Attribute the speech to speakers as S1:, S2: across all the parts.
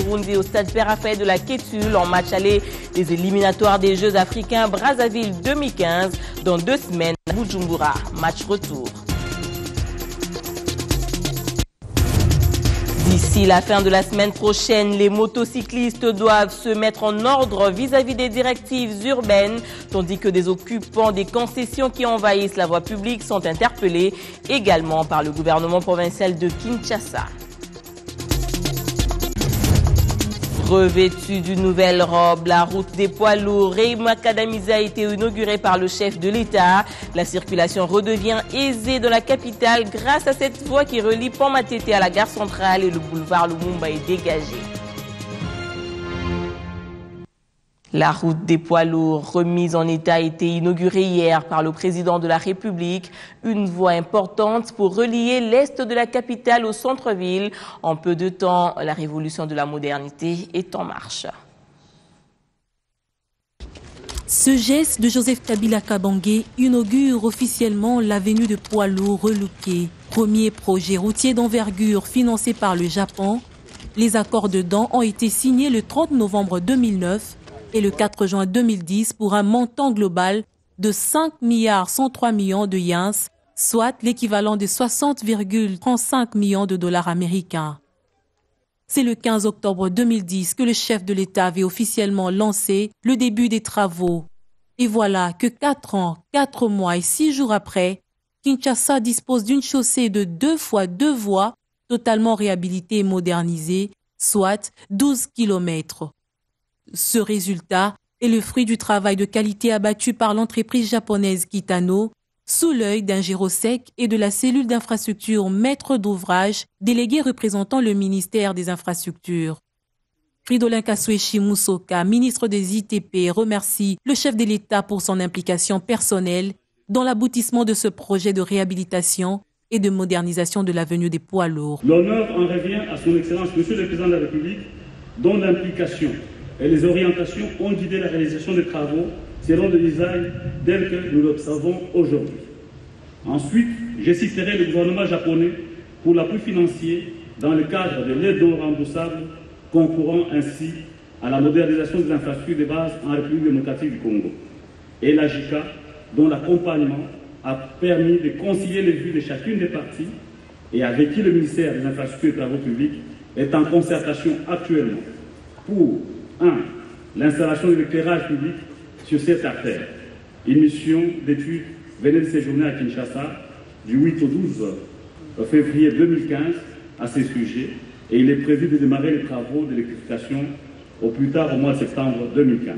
S1: Burundi au stade Père-Raphaël de la Kétul en match aller des éliminatoires des Jeux africains Brazzaville 2015 dans 2 semaines à Bujumbura. Match retour. D'ici la fin de la semaine prochaine, les motocyclistes doivent se mettre en ordre vis-à-vis des directives urbaines, tandis que des occupants des concessions qui envahissent la voie publique sont interpellés également par le gouvernement provincial de Kinshasa. Revêtue d'une nouvelle robe, la route des poids lourds Rémakadamiza a été inaugurée par le chef de l'État. La circulation redevient aisée dans la capitale grâce à cette voie qui relie Pont-Matete à la gare centrale et le boulevard Lumumba est dégagé. La route des poids lourds remise en état a été inaugurée hier par le président de la République. Une voie importante pour relier l'est de la capitale au centre-ville. En peu de temps, la révolution de la modernité est en marche.
S2: Ce geste de Joseph Kabila Kabange inaugure officiellement l'avenue de poids lourds relookée. Premier projet routier d'envergure financé par le Japon. Les accords dedans ont été signés le 30 novembre 2009 et le 4 juin 2010 pour un montant global de 5,103 milliards de yens, soit l'équivalent de 60,35 millions de dollars américains. C'est le 15 octobre 2010 que le chef de l'État avait officiellement lancé le début des travaux. Et voilà que 4 ans, 4 mois et 6 jours après, Kinshasa dispose d'une chaussée de 2 fois 2 voies totalement réhabilitée et modernisée, soit 12 kilomètres. Ce résultat est le fruit du travail de qualité abattu par l'entreprise japonaise Kitano, sous l'œil d'un Gérosec et de la cellule d'infrastructure maître d'ouvrage délégué représentant le ministère des Infrastructures. Fridolin Kasweshi Musoka, ministre des ITP, remercie le chef de l'État pour son implication personnelle dans l'aboutissement de ce projet de réhabilitation et de modernisation de l'avenue des poids lourds.
S3: L'honneur en revient à son Excellence, Monsieur le Président de la République, dont l'implication et les orientations ont guidé la réalisation des travaux selon le design tel que nous l'observons aujourd'hui. Ensuite, je citerai le gouvernement japonais pour l'appui financier dans le cadre de l'aide non remboursable, concourant ainsi à la modernisation des infrastructures de base en République démocratique du Congo, et la JICA, dont l'accompagnement a permis de concilier les vues de chacune des parties et avec qui le ministère des Infrastructures et des Travaux publics est en concertation actuellement pour 1. L'installation de l'éclairage public sur cette artère. Une mission d'étude venait de séjourner à Kinshasa du 8 au 12 février 2015 à ce sujet et il est prévu de démarrer les travaux d'électrification au plus tard au mois de septembre 2015.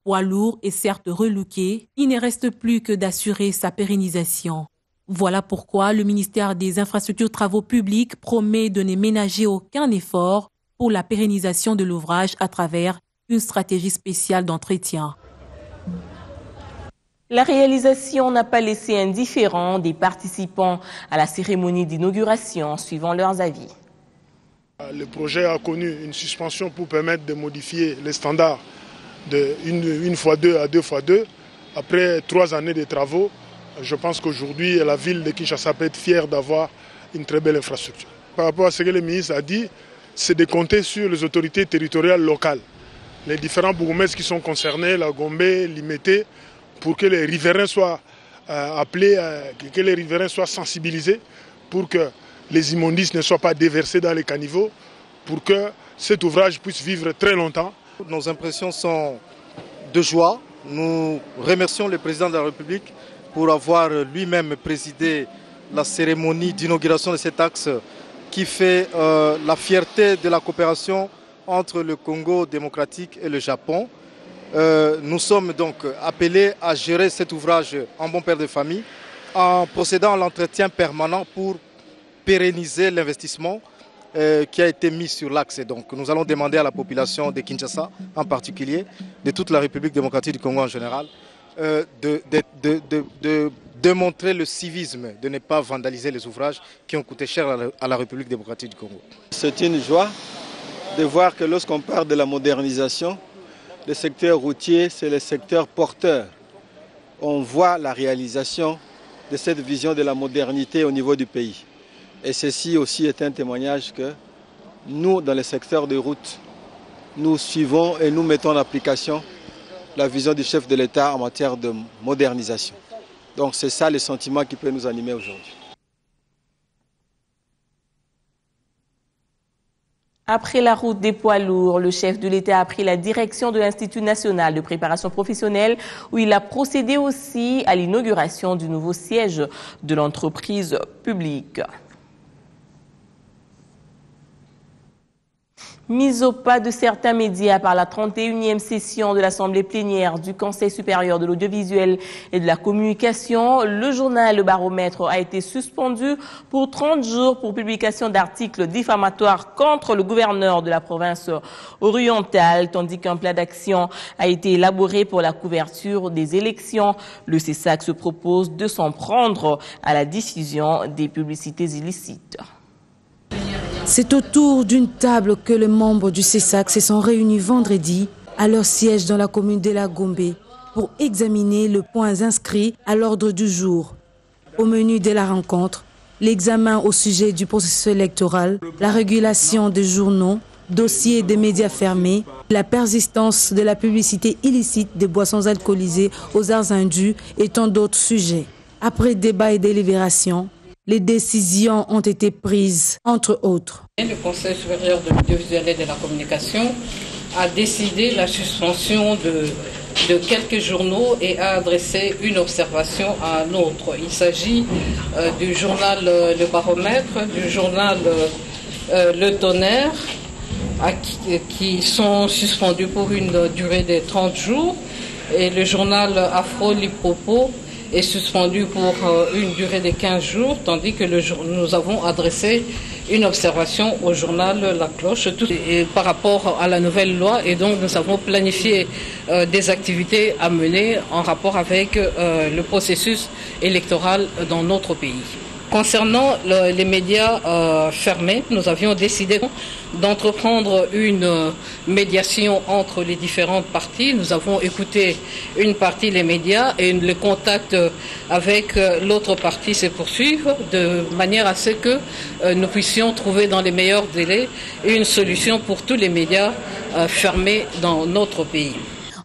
S2: Poids lourd est certes relooké, il ne reste plus que d'assurer sa pérennisation. Voilà pourquoi le ministère des Infrastructures et Travaux publics promet de ne ménager aucun effort pour la pérennisation de l'ouvrage à travers une stratégie spéciale d'entretien.
S1: La réalisation n'a pas laissé indifférents des participants à la cérémonie d'inauguration, suivant leurs avis.
S4: Le projet a connu une suspension pour permettre de modifier les standards de 1x2 à 2x2. Après 3 années de travaux, je pense qu'aujourd'hui, la ville de Kinshasa peut être fière d'avoir une très belle infrastructure. Par rapport à ce que le ministre a dit, c'est de compter sur les autorités territoriales locales, les différents bourgmestres qui sont concernés, la Gombe, Limete, pour que les riverains soient appelés, que les riverains soient sensibilisés, pour que les immondices ne soient pas déversés dans les caniveaux, pour que cet ouvrage puisse vivre très longtemps.
S5: Nos impressions sont de joie. Nous remercions le président de la République pour avoir lui-même présidé la cérémonie d'inauguration de cet axe qui fait la fierté de la coopération entre le Congo démocratique et le Japon. Nous sommes donc appelés à gérer cet ouvrage en bon père de famille en procédant à l'entretien permanent pour pérenniser l'investissement qui a été mis sur l'axe. Donc nous allons demander à la population de Kinshasa en particulier, de toute la République démocratique du Congo en général, de démontrer le civisme, de ne pas vandaliser les ouvrages qui ont coûté cher à la République démocratique du Congo.
S6: C'est une joie de voir que lorsqu'on parle de la modernisation, le secteur routier, c'est le secteur porteur. On voit la réalisation de cette vision de la modernité au niveau du pays. Et ceci aussi est un témoignage que nous, dans le secteur des routes, nous suivons et nous mettons en application la vision du chef de l'État en matière de modernisation. Donc c'est ça le sentiment qui peut nous animer aujourd'hui.
S1: Après la route des poids lourds, le chef de l'État a pris la direction de l'Institut national de préparation professionnelle où il a procédé aussi à l'inauguration du nouveau siège de l'entreprise publique. Mise au pas de certains médias par la 31e session de l'Assemblée plénière du Conseil supérieur de l'audiovisuel et de la communication, le journal Le Baromètre a été suspendu pour 30 jours pour publication d'articles diffamatoires contre le gouverneur de la province orientale, tandis qu'un plan d'action a été élaboré pour la couverture des élections. Le CESAC se propose de s'en prendre à la diffusion des publicités illicites.
S7: C'est autour d'une table que les membres du CESAC se sont réunis vendredi à leur siège dans la commune de la Gombe pour examiner les points inscrits à l'ordre du jour. Au menu de la rencontre, l'examen au sujet du processus électoral, la régulation des journaux, dossiers des médias fermés, la persistance de la publicité illicite des boissons alcoolisées aux arts indus et tant d'autres sujets. Après débat et délibération, les décisions ont été prises, entre autres.
S8: Le Conseil supérieur de l'audiovisuel et de la communication a décidé la suspension de quelques journaux et a adressé une observation à un autre. Il s'agit du journal Le Baromètre, du journal Le Tonnerre, qui sont suspendus pour une durée de 30 jours, et le journal Afro Lipopo est suspendu pour une durée de 15 jours, tandis que nous avons adressé une observation au journal La Cloche par rapport à la nouvelle loi, et donc nous avons planifié des activités à mener en rapport avec le processus électoral dans notre pays. Concernant les médias fermés, nous avions décidé d'entreprendre une médiation entre les différentes parties. Nous avons écouté une partie les médias et le contact avec l'autre partie se poursuivent de manière à ce que nous puissions trouver dans les meilleurs délais une solution pour tous les médias fermés dans notre pays.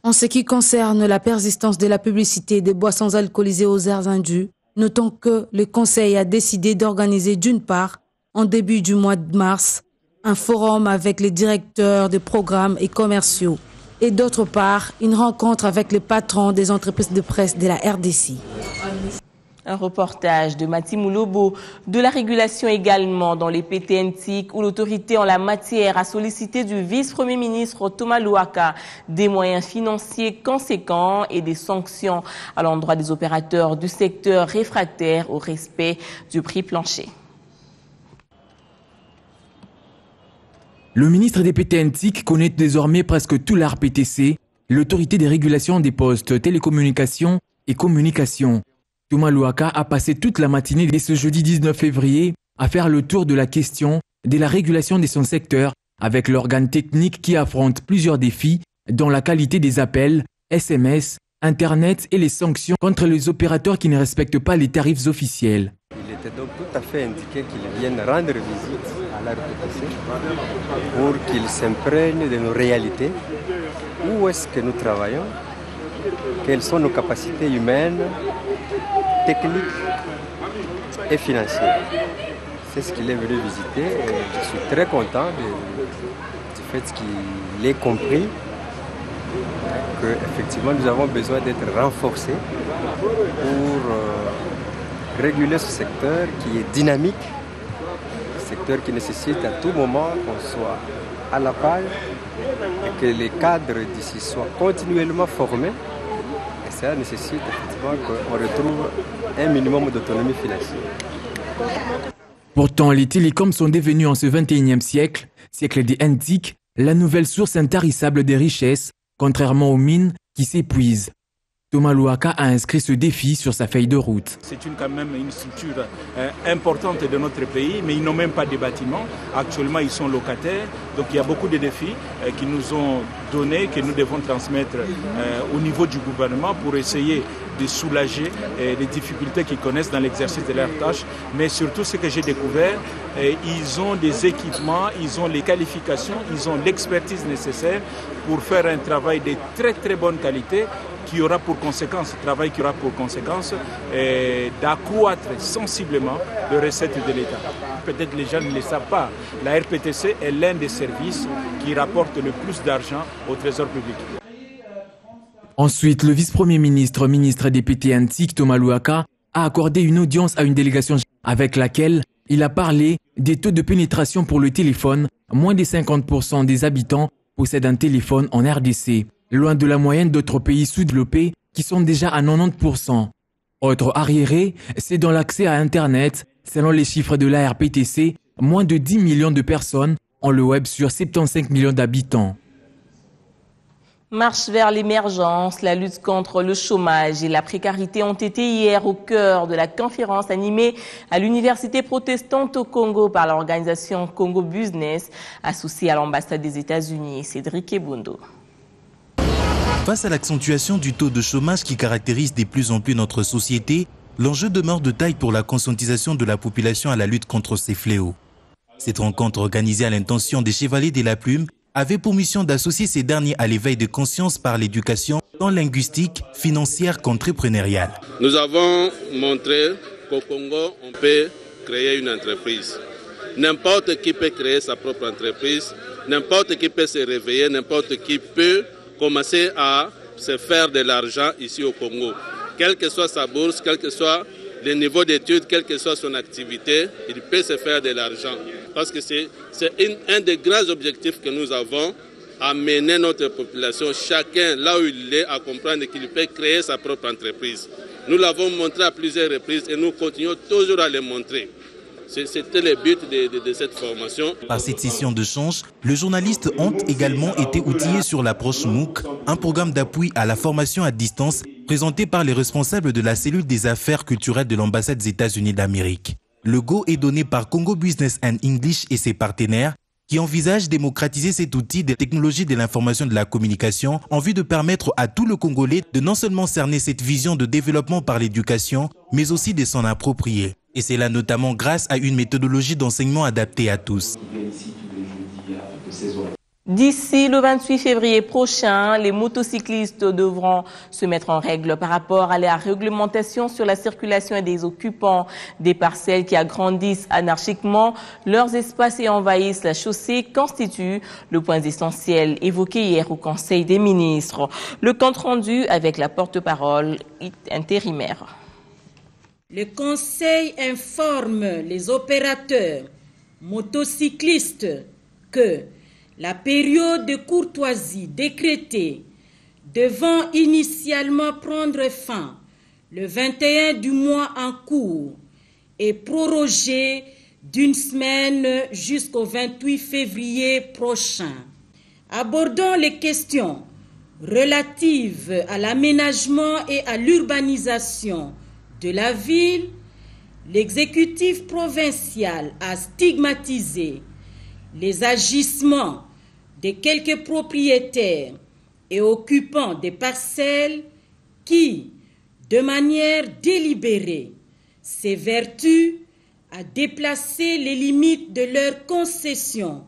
S7: En ce qui concerne la persistance de la publicité des boissons alcoolisées aux airs indus, notons que le Conseil a décidé d'organiser d'une part, en début du mois de mars, un forum avec les directeurs de programmes et commerciaux et d'autre part, une rencontre avec les patrons des entreprises de presse de la RDC.
S1: Un reportage de Mati Moulobo, de la régulation également dans les PTNTIC où l'autorité en la matière a sollicité du vice-premier ministre Thomas Louaka des moyens financiers conséquents et des sanctions à l'endroit des opérateurs du secteur réfractaire au respect du prix plancher.
S9: Le ministre des PTNTIC connaît désormais presque tout l'ARPTC, l'autorité des régulations des postes, télécommunications et communications. Thomas Louaka a passé toute la matinée dès ce jeudi 19 février à faire le tour de la question de la régulation de son secteur avec l'organe technique qui affronte plusieurs défis dont la qualité des appels, SMS, Internet et les sanctions contre les opérateurs qui ne respectent pas les tarifs officiels.
S10: Il était donc tout à fait indiqué qu'il vienne rendre visite à l'ARPTC pour qu'il s'imprègne de nos réalités. Où est-ce que nous travaillons? Quelles sont nos capacités humaines, techniques et financières? C'est ce qu'il est venu visiter et je suis très content du fait qu'il ait compris qu'effectivement nous avons besoin d'être renforcés pour réguler ce secteur qui est dynamique, un secteur qui nécessite à tout moment qu'on soit à la page et que les cadres d'ici soient continuellement formés. Et ça nécessite effectivement qu'on retrouve un minimum d'autonomie financière.
S9: Pourtant, les télécoms sont devenus en ce 21e siècle, siècle des NTIC, la nouvelle source intarissable des richesses, contrairement aux mines qui s'épuisent. Thomas Louaka a inscrit ce défi sur sa feuille de route.
S11: C'est quand même une structure importante de notre pays, mais ils n'ont même pas de bâtiments. Actuellement, ils sont locataires. Donc il y a beaucoup de défis qui nous ont donnés, que nous devons transmettre au niveau du gouvernement pour essayer de soulager les difficultés qu'ils connaissent dans l'exercice de leurs tâches. Mais surtout, ce que j'ai découvert, ils ont des équipements, ils ont les qualifications, ils ont l'expertise nécessaire pour faire un travail de très très bonne qualité qui aura pour conséquence, d'accroître sensiblement les recettes de l'État. Peut-être les gens ne le savent pas, la RPTC est l'un des services qui rapporte le plus d'argent au Trésor public.
S9: Ensuite, le vice-premier ministre des PT Antique, Thomas Louaka, a accordé une audience à une délégation avec laquelle il a parlé des taux de pénétration pour le téléphone. Moins de 50% des habitants possèdent un téléphone en RDC, loin de la moyenne d'autres pays sous-développés qui sont déjà à 90%. Autre arriéré, c'est dans l'accès à Internet. Selon les chiffres de la RPTC, moins de 10 millions de personnes ont le web sur 75 millions d'habitants.
S1: Marche vers l'émergence, la lutte contre le chômage et la précarité ont été hier au cœur de la conférence animée à l'Université protestante au Congo par l'organisation Congo Business, associée à l'ambassade des États-Unis. Cédric Ebondo.
S12: Face à l'accentuation du taux de chômage qui caractérise de plus en plus notre société, l'enjeu demeure de taille pour la conscientisation de la population à la lutte contre ces fléaux. Cette rencontre organisée à l'intention des Chevaliers de la Plume avait pour mission d'associer ces derniers à l'éveil de conscience par l'éducation, tant linguistique, financière qu'entrepreneuriale.
S13: Nous avons montré qu'au Congo, on peut créer une entreprise. N'importe qui peut créer sa propre entreprise, n'importe qui peut se réveiller, n'importe qui peut commencer à se faire de l'argent ici au Congo. Quelle que soit sa bourse, quel que soit le niveau d'études, quelle que soit son activité, il peut se faire de l'argent. Parce que c'est un des grands objectifs que nous avons, amener notre population, chacun là où il est, à comprendre qu'il peut créer sa propre entreprise. Nous l'avons montré à plusieurs reprises et nous continuons toujours à le montrer. C'était le but de cette formation.
S12: Par cette session d'échange, le journaliste ont également été outillé sur l'approche MOOC, un programme d'appui à la formation à distance présenté par les responsables de la cellule des affaires culturelles de l'ambassade des États-Unis d'Amérique. Le go est donné par Congo Business and English et ses partenaires qui envisagent de démocratiser cet outil des technologies de l'information et de la communication en vue de permettre à tout le Congolais de non seulement cerner cette vision de développement par l'éducation, mais aussi de s'en approprier. Et c'est là notamment grâce à une méthodologie d'enseignement adaptée à tous.
S1: D'ici le 28 février prochain, les motocyclistes devront se mettre en règle par rapport à la réglementation sur la circulation des occupants des parcelles qui agrandissent anarchiquement leurs espaces et envahissent la chaussée constitue le point essentiel évoqué hier au Conseil des ministres. Le compte rendu avec la porte-parole intérimaire.
S14: Le Conseil informe les opérateurs motocyclistes que la période de courtoisie décrétée devant initialement prendre fin le 21 du mois en cours est prorogée d'une semaine jusqu'au 28 février prochain. Abordons les questions relatives à l'aménagement et à l'urbanisation de la ville. L'exécutif provincial a stigmatisé les agissements de quelques propriétaires et occupants des parcelles qui, de manière délibérée, s'évertuent à déplacer les limites de leurs concessions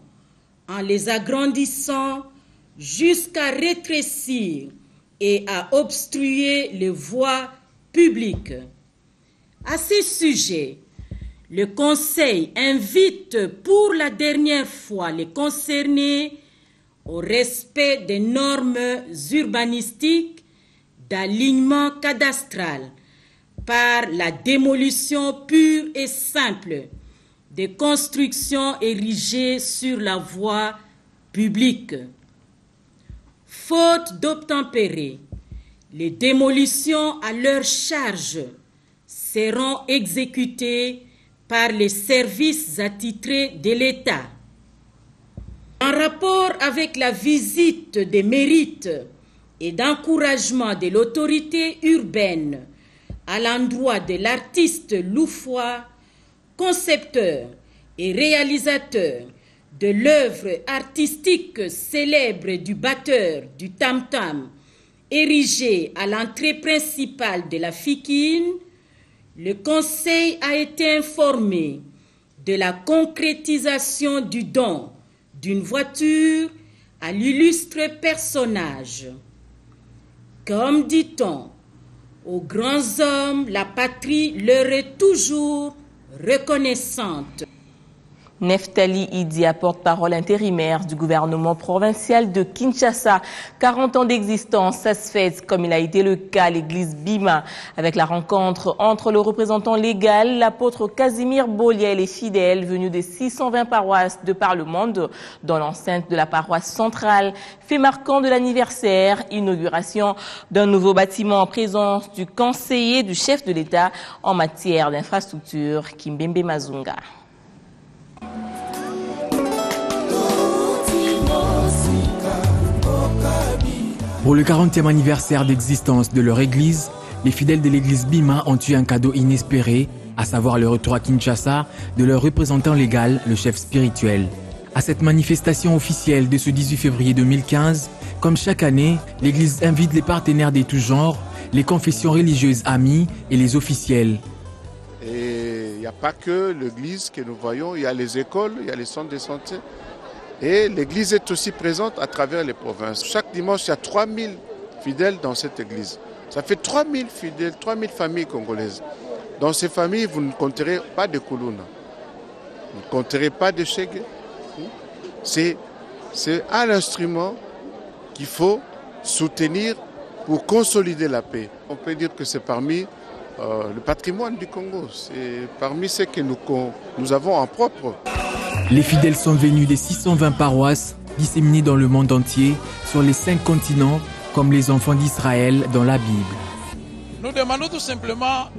S14: en les agrandissant jusqu'à rétrécir et à obstruer les voies publiques. À ce sujet, le Conseil invite pour la dernière fois les concernés au respect des normes urbanistiques d'alignement cadastral par la démolition pure et simple des constructions érigées sur la voie publique. Faute d'obtempérer, les démolitions à leur charge seront exécutées par les services attitrés de l'État. En rapport avec la visite des mérites et d'encouragement de l'autorité urbaine à l'endroit de l'artiste loufois, concepteur et réalisateur de l'œuvre artistique célèbre du batteur du tam-tam Érigé à l'entrée principale de la Fikine, le Conseil a été informé de la concrétisation du don d'une voiture à l'illustre personnage. Comme dit-on, aux grands hommes, la patrie leur est toujours reconnaissante.
S1: Neftali Idia, porte-parole intérimaire du gouvernement provincial de Kinshasa. 40 ans d'existence, ça se fête comme il a été le cas à l'église Bima. Avec la rencontre entre le représentant légal, l'apôtre Casimir Bolia et les fidèles venus des 620 paroisses de par le monde, dans l'enceinte de la paroisse centrale. Fait marquant de l'anniversaire, inauguration d'un nouveau bâtiment en présence du conseiller du chef de l'État en matière d'infrastructure, Kimbembe Mazunga.
S9: Pour le 40e anniversaire d'existence de leur église, les fidèles de l'église Bima ont eu un cadeau inespéré, à savoir le retour à Kinshasa de leur représentant légal, le chef spirituel. À cette manifestation officielle de ce 18 février 2015, comme chaque année, l'église invite les partenaires de tous genres, les confessions religieuses amies et les officiels.
S15: Et il n'y a pas que l'église que nous voyons, il y a les écoles, il y a les centres de santé. Et l'église est aussi présente à travers les provinces. Chaque dimanche, il y a 3000 fidèles dans cette église. Ça fait 3000 fidèles, 3000 familles congolaises. Dans ces familles, vous ne compterez pas de Koulouna. Vous ne compterez pas de Chegue. C'est à l'instrument qu'il faut soutenir pour consolider la paix. On peut dire que c'est parmi le patrimoine du Congo. C'est parmi ceux que nous avons en propre.
S9: Les fidèles sont venus des 620 paroisses disséminées dans le monde entier, sur les 5 continents, comme les enfants d'Israël dans la Bible.
S16: Nous demandons tout simplement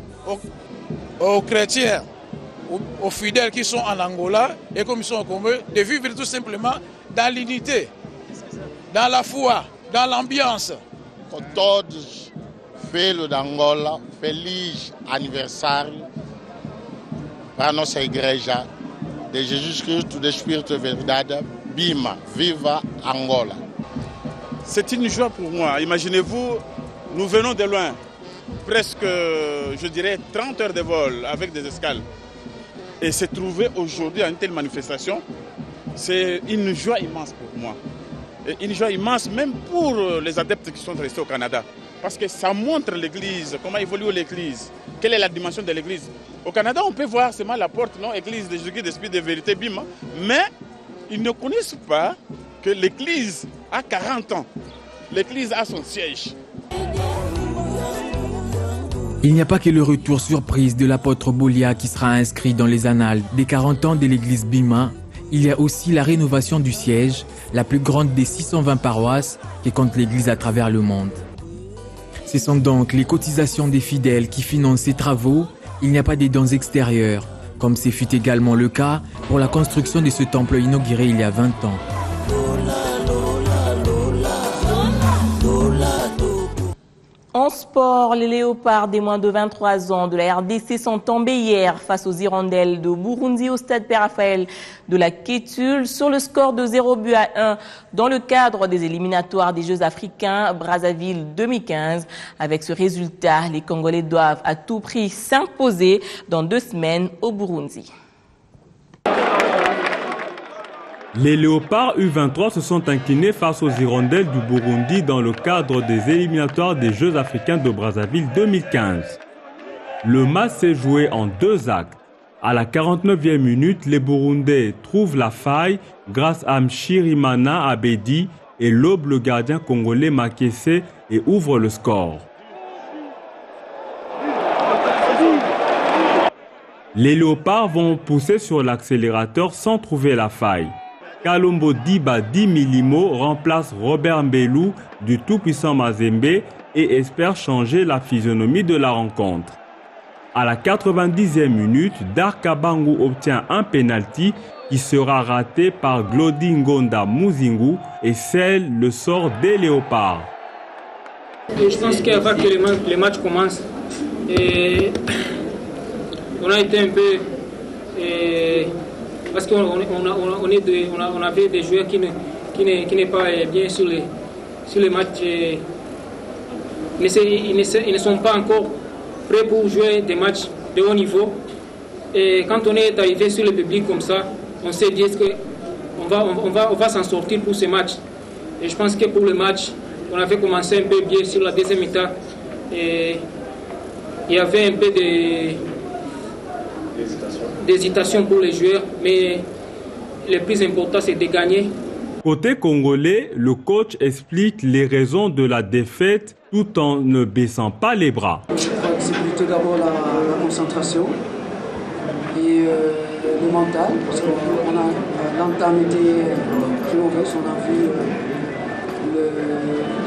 S16: aux chrétiens, aux fidèles qui sont en Angola et comme ils sont au Congo, de vivre tout simplement dans l'unité, dans la foi, dans l'ambiance.
S17: A todos, filhos d'Angola, feliz aniversário para a nossa igreja de Jesus Cristo, de Espírito de Verdade, Bima, viva Angola.
S18: C'est une joie pour moi. Imaginez-vous, nous venons de loin, presque, je dirais, 30 heures de vol avec des escales. Et se trouver aujourd'hui à une telle manifestation, c'est une joie immense pour moi. Et une joie immense même pour les adeptes qui sont restés au Canada. Parce que ça montre l'Église, comment évolue l'Église, quelle est la dimension de l'Église. Au Canada, on peut voir seulement la porte, non, Église de Jésus-Christ, d'Esprit de vérité, Bima, mais ils ne connaissent pas que l'Église a 40 ans. L'Église a son siège.
S9: Il n'y a pas que le retour surprise de l'apôtre Bolia qui sera inscrit dans les annales des 40 ans de l'église Bima. Il y a aussi la rénovation du siège, la plus grande des 620 paroisses qui compte l'église à travers le monde. Ce sont donc les cotisations des fidèles qui financent ces travaux. Il n'y a pas des dons extérieurs, comme ce fut également le cas pour la construction de ce temple inauguré il y a 20 ans.
S1: En sport, les léopards des moins de 23 ans de la RDC sont tombés hier face aux hirondelles de Burundi au stade Père-Raphaël de la Kétule sur le score de 0-1 dans le cadre des éliminatoires des Jeux africains Brazzaville 2015. Avec ce résultat, les Congolais doivent à tout prix s'imposer dans 2 semaines au Burundi.
S19: Les léopards U23 se sont inclinés face aux hirondelles du Burundi dans le cadre des éliminatoires des Jeux africains de Brazzaville 2015. Le match s'est joué en 2 actes. À la 49e minute, les Burundais trouvent la faille grâce à Mshirimana Abedi et l'aube le gardien congolais Makese et ouvre le score. Les léopards vont pousser sur l'accélérateur sans trouver la faille. Kalombo Diba Di Milimo remplace Robert Mbelou du tout-puissant Mazembe et espère changer la physionomie de la rencontre. À la 90e minute, Darkabangu obtient un penalty qui sera raté par Glody Ngonda Muzingu et scelle le sort des léopards.
S20: Je pense qu'avant que le match commence, on a été un peu... parce qu'on avait des joueurs qui n'est pas bien sur les matchs ils ne sont pas encore prêts pour jouer des matchs de haut niveau. Et quand on est arrivé sur le public comme ça, on s'est dit qu'on va s'en sortir pour ce match. Et je pense que pour le match, on avait commencé un peu bien sur la deuxième mi-temps. Et il y avait un peu d'hésitation pour les joueurs, mais le plus important, c'est de gagner.
S19: Côté congolais, le coach explique les raisons de la défaite tout en ne baissant pas les bras.
S21: Je crois que c'est plutôt d'abord la concentration et le mental, parce que l'entame était très mauvaise. On a vu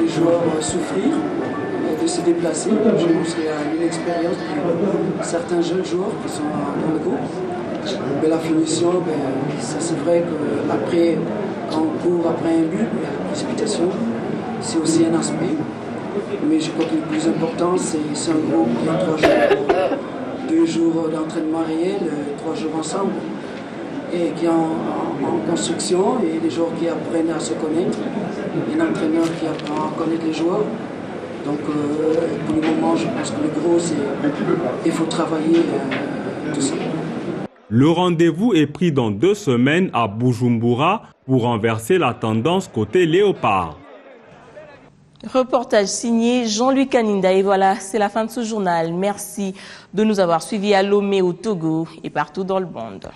S21: les joueurs souffrir de se déplacer. Je pense qu'il y a une expérience de certains jeunes joueurs qui sont dans le groupe. Mais la finition, ça c'est vrai qu'après, quand on court après un but, il y a la précipitation, c'est aussi un aspect. Mais je crois que le plus important, c'est un groupe qui a 3 jours, 2 jours d'entraînement réel, 3 jours ensemble, et qui est en construction, et les joueurs qui apprennent à se connaître, et l'entraîneur qui apprend à connaître les joueurs. Donc pour le moment, je pense que le gros, c'est qu'il faut travailler tout ça.
S19: Le rendez-vous est pris dans 2 semaines à Bujumbura pour renverser la tendance côté léopard.
S1: Reportage signé Jean-Luc Kaninda. Et voilà, c'est la fin de ce journal. Merci de nous avoir suivis à Lomé, au Togo et partout dans le monde.